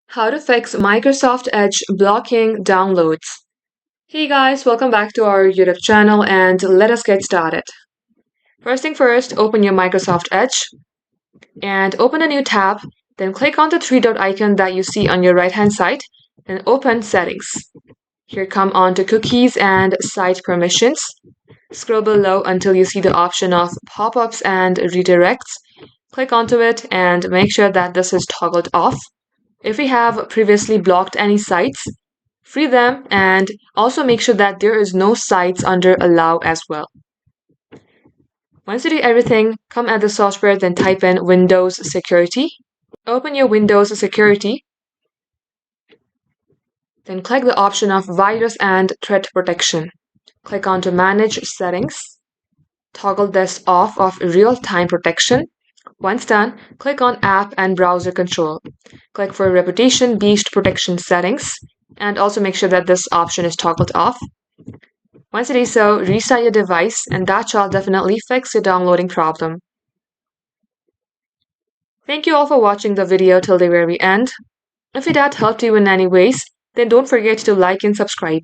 How to fix Microsoft Edge blocking downloads. Hey guys, welcome back to our YouTube channel and let us get started. First thing first, open your Microsoft Edge and open a new tab. Then click on the three dot icon that you see on your right hand side and open Settings. Here come on to Cookies and Site Permissions. Scroll below until you see the option of pop-ups and redirects. Click onto it and make sure that this is toggled off. If we have previously blocked any sites, free them and also make sure that there is no sites under allow as well. Once you do everything, come at the software, then type in Windows Security. Open your Windows Security. Then click the option of Virus and Threat Protection. Click on to Manage Settings. Toggle this off of Real-Time Protection. Once done, click on App and Browser Control. Click for Reputation-Based Protection Settings, and also make sure that this option is toggled off. Once you do so, restart your device, and that shall definitely fix your downloading problem. Thank you all for watching the video till the very end. If that helped you in any ways, then don't forget to like and subscribe.